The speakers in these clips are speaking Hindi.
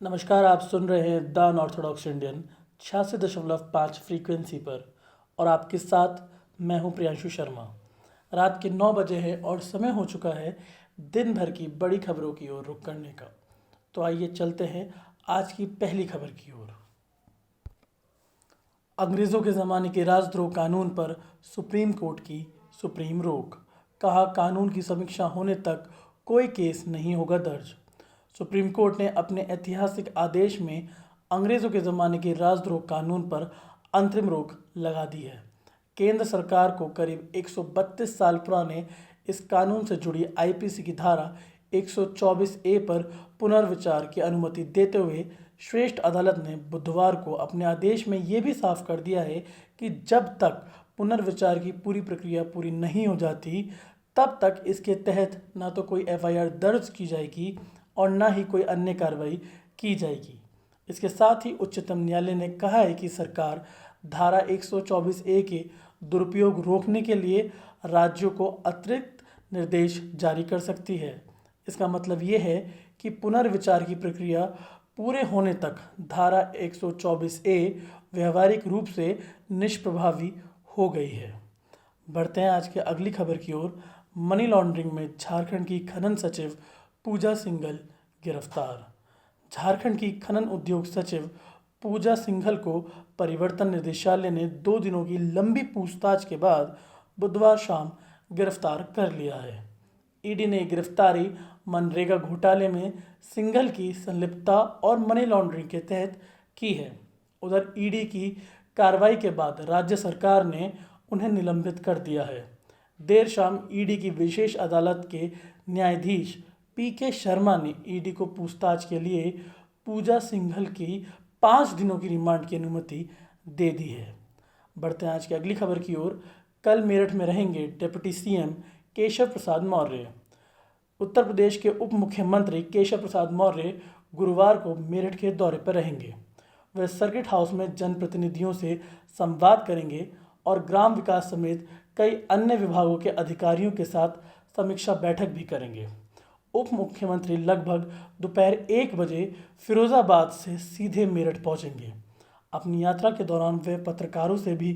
नमस्कार, आप सुन रहे हैं द अनऑर्थोडॉक्स इंडियन 86.5 फ्रीक्वेंसी पर और आपके साथ मैं हूं प्रियांशु शर्मा। रात के 9 बजे है और समय हो चुका है दिन भर की बड़ी खबरों की ओर रुख करने का। तो आइए चलते हैं आज की पहली खबर की ओर। अंग्रेज़ों के ज़माने के राजद्रोह कानून पर सुप्रीम कोर्ट की सुप्रीम रोक। कहा, कानून की समीक्षा होने तक कोई केस नहीं होगा दर्ज। सुप्रीम कोर्ट ने अपने ऐतिहासिक आदेश में अंग्रेज़ों के ज़माने के राजद्रोह कानून पर अंतरिम रोक लगा दी है। केंद्र सरकार को करीब 132 साल पुराने इस कानून से जुड़ी आईपीसी की धारा 124A पर पुनर्विचार की अनुमति देते हुए श्रेष्ठ अदालत ने बुधवार को अपने आदेश में ये भी साफ कर दिया है कि जब तक पुनर्विचार की पूरी प्रक्रिया पूरी नहीं हो जाती तब तक इसके तहत ना तो कोई एफआईआर दर्ज की जाएगी और ना ही कोई अन्य कार्रवाई की जाएगी। इसके साथ ही उच्चतम न्यायालय ने कहा है कि सरकार धारा 124A के दुरुपयोग रोकने के लिए राज्यों को अतिरिक्त निर्देश जारी कर सकती है। इसका मतलब ये है कि पुनर्विचार की प्रक्रिया पूरे होने तक धारा 124A व्यवहारिक रूप से निष्प्रभावी हो गई है। बढ़ते हैं आज के अगली खबर की ओर। मनी लॉन्ड्रिंग में झारखंड की खनन सचिव पूजा सिंघल गिरफ्तार। झारखंड की खनन उद्योग सचिव पूजा सिंघल को परिवर्तन निदेशालय ने 2 दिनों की लंबी पूछताछ के बाद बुधवार शाम गिरफ्तार कर लिया है। ईडी ने गिरफ्तारी मनरेगा घोटाले में सिंघल की संलिप्तता और मनी लॉन्ड्रिंग के तहत की है। उधर ईडी की कार्रवाई के बाद राज्य सरकार ने उन्हें निलंबित कर दिया है। देर शाम ईडी की विशेष अदालत के न्यायाधीश पीके शर्मा ने ईडी को पूछताछ के लिए पूजा सिंघल की 5 दिनों की रिमांड की अनुमति दे दी है। बढ़ते हैं आज की अगली खबर की ओर। कल मेरठ में रहेंगे डिप्टी सीएम केशव प्रसाद मौर्य। उत्तर प्रदेश के उप मुख्यमंत्री केशव प्रसाद मौर्य गुरुवार को मेरठ के दौरे पर रहेंगे। वे सर्किट हाउस में जनप्रतिनिधियों से संवाद करेंगे और ग्राम विकास समेत कई अन्य विभागों के अधिकारियों के साथ समीक्षा बैठक भी करेंगे। उप मुख्यमंत्री लगभग दोपहर 1 बजे फिरोजाबाद से सीधे मेरठ पहुंचेंगे। अपनी यात्रा के दौरान वे पत्रकारों से भी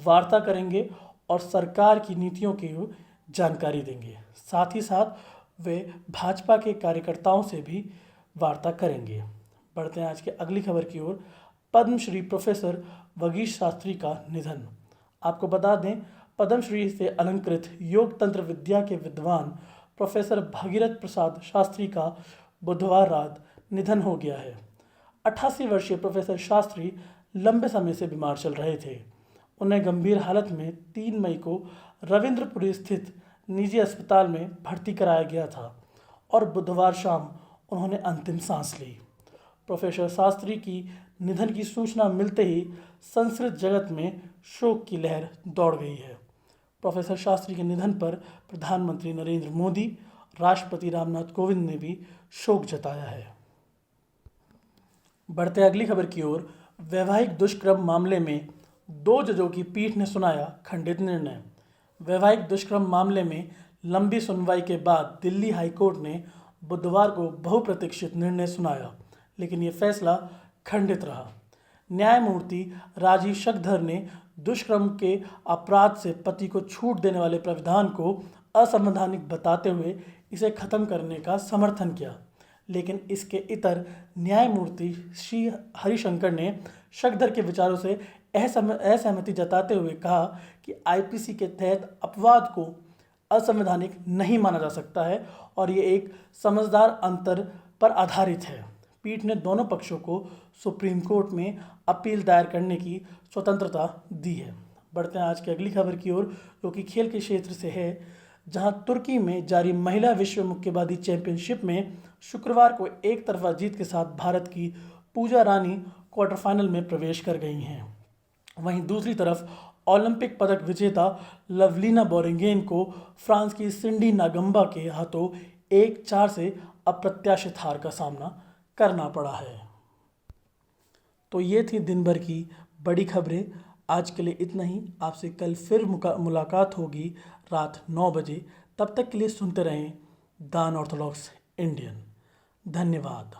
वार्ता करेंगे और सरकार की नीतियों की जानकारी देंगे। साथ ही साथ वे भाजपा के कार्यकर्ताओं से भी वार्ता करेंगे। बढ़ते हैं आज के अगली खबर की ओर। पद्मश्री प्रोफेसर वगीश शास्त्री का निधन। आपको बता दें, पद्मश्री से अलंकृत योग तंत्र विद्या के विद्वान प्रोफेसर भगीरथ प्रसाद शास्त्री का बुधवार रात निधन हो गया है। 88 वर्षीय प्रोफेसर शास्त्री लंबे समय से बीमार चल रहे थे। उन्हें गंभीर हालत में 3 मई को रविंद्रपुरी स्थित निजी अस्पताल में भर्ती कराया गया था और बुधवार शाम उन्होंने अंतिम सांस ली। प्रोफेसर शास्त्री की निधन की सूचना मिलते ही संस्कृत जगत में शोक की लहर दौड़ गई है। प्रोफेसर शास्त्री के निधन पर प्रधानमंत्री नरेंद्र मोदी, राष्ट्रपति रामनाथ कोविंद ने भी शोक जताया है। बढ़ते अगली खबर की ओर। वैवाहिक दुष्कर्म मामले में 2 जजों की पीठ ने सुनाया खंडित निर्णय। वैवाहिक दुष्कर्म मामले में लंबी सुनवाई के बाद दिल्ली हाईकोर्ट ने बुधवार को बहुप्रतीक्षित निर्णय सुनाया, लेकिन ये फैसला खंडित रहा। न्यायमूर्ति राजीव शकधर ने दुष्कर्म के अपराध से पति को छूट देने वाले प्रावधान को असंवैधानिक बताते हुए इसे खत्म करने का समर्थन किया, लेकिन इसके इतर न्यायमूर्ति श्री हरिशंकर ने शकधर के विचारों से असहमति जताते हुए कहा कि आईपीसी के तहत अपवाद को असंवैधानिक नहीं माना जा सकता है और ये एक समझदार अंतर पर आधारित है। पीठ ने दोनों पक्षों को सुप्रीम कोर्ट में अपील दायर करने की स्वतंत्रता दी है। बढ़ते हैं आज की अगली खबर की ओर, जो कि खेल के क्षेत्र से है, जहां तुर्की में जारी महिला विश्व मुक्केबाजी चैंपियनशिप में शुक्रवार को एक तरफा जीत के साथ भारत की पूजा रानी क्वार्टर फाइनल में प्रवेश कर गई हैं। वहीं दूसरी तरफ ओलंपिक पदक विजेता लवलीना बोरिंगेन को फ्रांस की सिंडी नागंबा के हाथों 1-4 से अप्रत्याशित हार का सामना करना पड़ा है। तो ये थी दिन भर की बड़ी खबरें। आज के लिए इतना ही। आपसे कल फिर मुलाकात होगी रात 9 बजे। तब तक के लिए सुनते रहें द अनऑर्थोडॉक्स इंडियन। धन्यवाद।